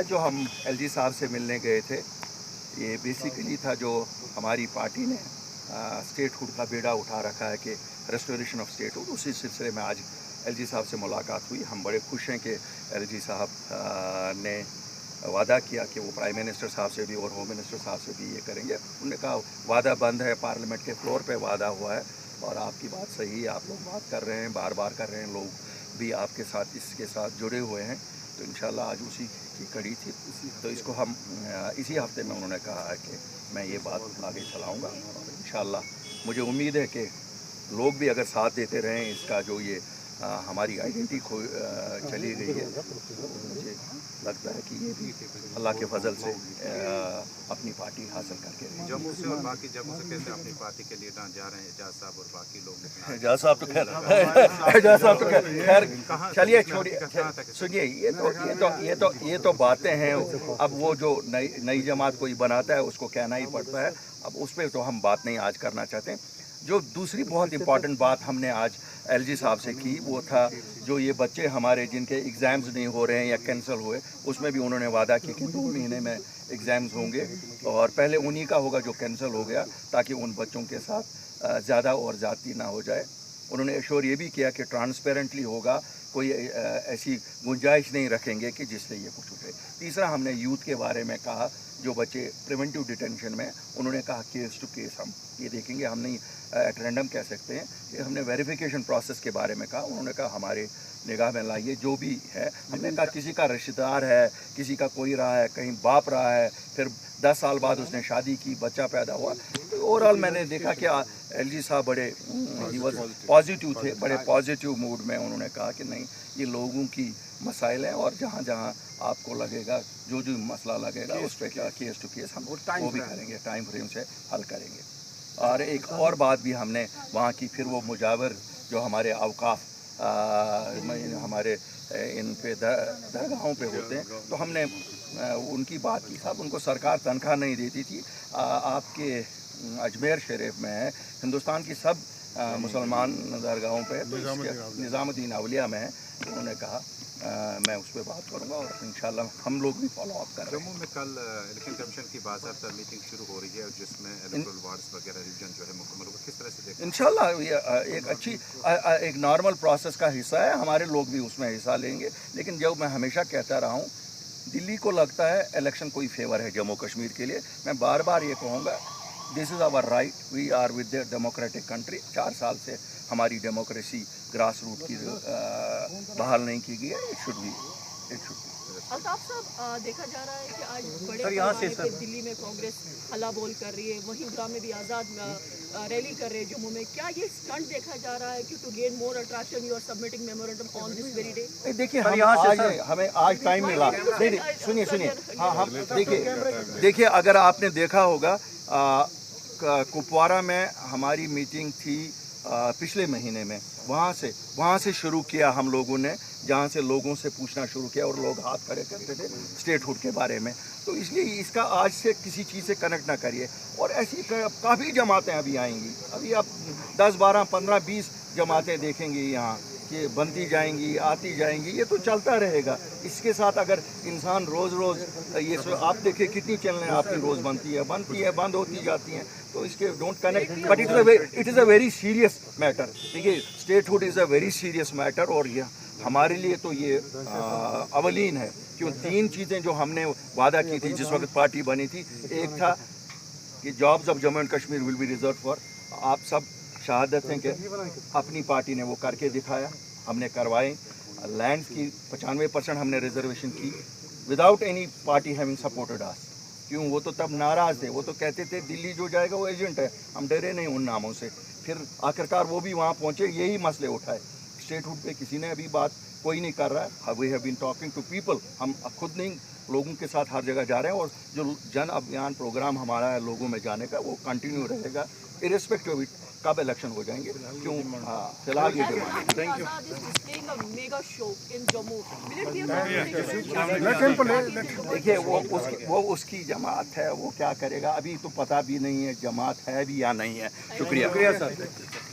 آج جو ہم ایل جی صاحب سے ملنے گئے تھے یہ بیسیکلی تھا جو ہماری پارٹی نے اسٹیٹ ہوڈ کا بیڑا اٹھا رکھا ہے کہ ریسٹوریشن آف اسٹیٹ ہوڈ، اسی سلسلے میں آج ایل جی صاحب سے ملاقات ہوئی. ہم بڑے خوش ہیں کہ ایل جی صاحب نے وعدہ کیا کہ وہ پرائم منسٹر صاحب سے بھی اور ہوم منسٹر صاحب سے بھی یہ کریں گے. انہوں نے کہا وعدہ بند ہے، پارلیمنٹ کے فلور پہ وعدہ ہوا ہے اور آپ کی بات صحیح ہے، آپ لوگ بات کر رہے ہیں، بار بار کر رہے ہیں، لوگ بھی آپ کے ساتھ اس کے ساتھ جڑے ہوئے ہیں. تو انشاءاللہ آج اسی کی کڑی تھی. تو اس کو ہم اسی ہفتے میں انہوں نے کہا ہے کہ میں یہ بات آگے چلاؤں گا اور انشاءاللہ مجھے امید ہے کہ لوگ بھی اگر ساتھ دیتے رہیں اس کا جو یہ ہماری آئیڈینٹی چلی گئی ہے، مجھے لگتا ہے کہ یہ بھی اللہ کے فضل سے اپنی پارٹی حاصل کر کے رہے. جموں سے اور باقی جگہوں سے کیسے اپنی پارٹی کے لیڈر جا رہے ہیں اعجاز صاحب اور باقی لوگ؟ اعجاز صاحب تو خیر چلیے چھوڑیے، سنیے یہ تو باتیں ہیں. اب وہ جو نئی جماعت کوئی بناتا ہے اس کو کہنا ہی پڑتا ہے. اب اس پہ تو ہم بات نہیں آج کرنا چاہتے. جو دوسری بہت امپورٹنٹ بات ہم نے آج ایل جی صاحب سے کی وہ تھا جو یہ بچے ہمارے جن کے ایگزامز نہیں ہو رہے ہیں یا کینسل ہوئے، اس میں بھی انہوں نے وعدہ کیا کہ 2 مہینے میں ایگزامز ہوں گے اور پہلے انہی کا ہوگا جو کینسل ہو گیا تاکہ ان بچوں کے ساتھ زیادہ اور زیادتی نہ ہو جائے. انہوں نے ایشور یہ بھی کیا کہ ٹرانسپیرنٹلی ہوگا، کوئی ایسی گنجائش نہیں رکھیں گے کہ جس سے یہ کچھ اٹھے. تیسرا ہم نے یوتھ کے بارے میں کہا جو بچے پریونٹیو ڈیٹینشن میں، انہوں نے کہا کیس ٹو کیس ہم یہ دیکھیں گے. ہم نہیں ایٹ رینڈم کہہ سکتے ہیں کہ ہم نے ویریفیکیشن پروسیس کے بارے میں کہا. انہوں نے کہا ہمارے نگاہ میں لائیے جو بھی ہے. ہم نے کہا کسی کا رشتہ دار ہے، کسی کا کوئی رہا ہے، کہیں باپ رہا ہے، پھر 10 سال بعد اس نے شادی کی، بچہ پیدا ہوا. اوور آل میں نے دیکھا کہ ایل جی صاحب بڑے پازیٹیو تھے، بڑے پازیٹیو موڈ میں. انہوں نے کہا کہ نہیں یہ لوگوں کی مسائل ہیں اور جہاں جہاں آپ کو لگے گا جو مسئلہ لگے گا اس پہ کیا کیس ٹو کیس ہم وہ بھی کریں گے، ٹائم فریم سے حل کریں گے. اور ایک اور بات بھی ہم نے وہاں کی، پھر وہ مجاور جو ہمارے اوقاف ہمارے ان پہ درگاہوں پہ ہوتے ہیں تو ہم نے ان کی بات کی. صاحب ان کو سرکار تنخواہ نہیں دیتی تھی. آپ کے اجمیر شریف میں ہے، ہندوستان کی سب مسلمان درگاہوں پہ نظام الدین اولیاء میں ہے. انہوں نے کہا میں اس پہ بات کروں گا اور انشاءاللہ ہم لوگ بھی فالو اپ کر رہے ہیں. جموں میں کل الیکشن کمیشن کی باضابطہ میٹنگ شروع ہو رہی ہے جس میں الیکٹرل وارڈز وغیرہ ریجن جو ہے مکمل ہوگا، کس طرح سے دیکھیں؟ انشاءاللہ یہ ایک اچھی ایک نارمل پروسیس کا حصہ ہے. ہمارے لوگ بھی اس میں حصہ لیں گے. لیکن جو میں ہمیشہ کہتا رہا ہوں، دلی کو لگتا ہے الیکشن کوئی فیور ہے جموں کشمیر کے لیے. میں بار بار یہ کہوں گا this is our right, we are with the democratic country. 4 سال سے ہماری ڈیموکریسی گراس روٹ کی بحال نہیں کی گئی ہے. It should be. الطاف صاحب دیکھا جا رہا ہے کہ آج بڑے پیمانے پہ دلی میں کانگریس ہلا بول کر رہی ہے، وہیں گرام میں بھی آزاد ریلی کر رہے ہیں جموں میں. کیا یہ اسٹنٹ دیکھا جا رہا ہے کہ to gain more attraction you are submitting memorandum on this very day? دیکھیے ہمیں آج ٹائم ملا. نہیں سنیے ہاں ہم دیکھیے اگر آپ نے دیکھا ہوگا کپوارہ میں ہماری میٹنگ تھی پچھلے مہینے میں. وہاں سے شروع کیا ہم لوگوں نے، جہاں سے لوگوں سے پوچھنا شروع کیا اور لوگ ہاتھ کھڑے کرتے تھے اسٹیٹ ہوڈ کے بارے میں. تو اس لیے اس کا آج سے کسی چیز سے کنیکٹ نہ کریے. اور ایسی کافی جماعتیں ابھی آئیں گی. ابھی آپ 10 12 15 20 جماعتیں دیکھیں گے یہاں کہ بنتی جائیں گی، آتی جائیں گی. یہ تو چلتا رہے گا. اس کے ساتھ اگر انسان روز یہ آپ دیکھیں کتنی چینلیں آپ کی روز بنتی ہے، بند ہوتی جاتی ہیں. تو اس کے don't connect. But it is a very serious matter. دیکھیے statehood is a very serious matter. اور یہ ہمارے لیے تو یہ اولین ہے. کیوں 3 چیزیں جو ہم نے وعدہ کی تھی جس وقت پارٹی بنی تھی. ایک تھا کہ jobs of Jammu and Kashmir will be reserve for. آپ سب شہادت ہیں کہ اپنی پارٹی نے وہ کر کے دکھایا. ہم نے کروائے. لینڈ کی 95% ہم نے ریزرویشن کی without any party having supported us. کیوں وہ تو تب ناراض تھے. وہ تو کہتے تھے دلی جو جائے گا وہ ایجنٹ ہے. ہم ڈرے نہیں ان ناموں سے. پھر آخرکار وہ بھی وہاں پہنچے، یہی مسئلے اٹھائے. اسٹیٹ ہوڈ پہ کسی نے ابھی بات کوئی نہیں کر رہا ہے. We have been talking to people. ہم خود نہیں لوگوں کے ساتھ ہر جگہ جا رہے ہیں. اور جو جن ابھیان پروگرام ہمارا ہے لوگوں میں جانے کا وہ کنٹینیو رہے گا ارسپیکٹو آف کب الیکشن ہو جائیں گے. کیوں فی الحال یہ ڈیمانڈ. Thank you. دیکھیے وہ اس کی جماعت ہے، وہ کیا کرے گا ابھی تو پتہ بھی نہیں ہے جماعت ہے بھی یا نہیں ہے. شکریہ سر.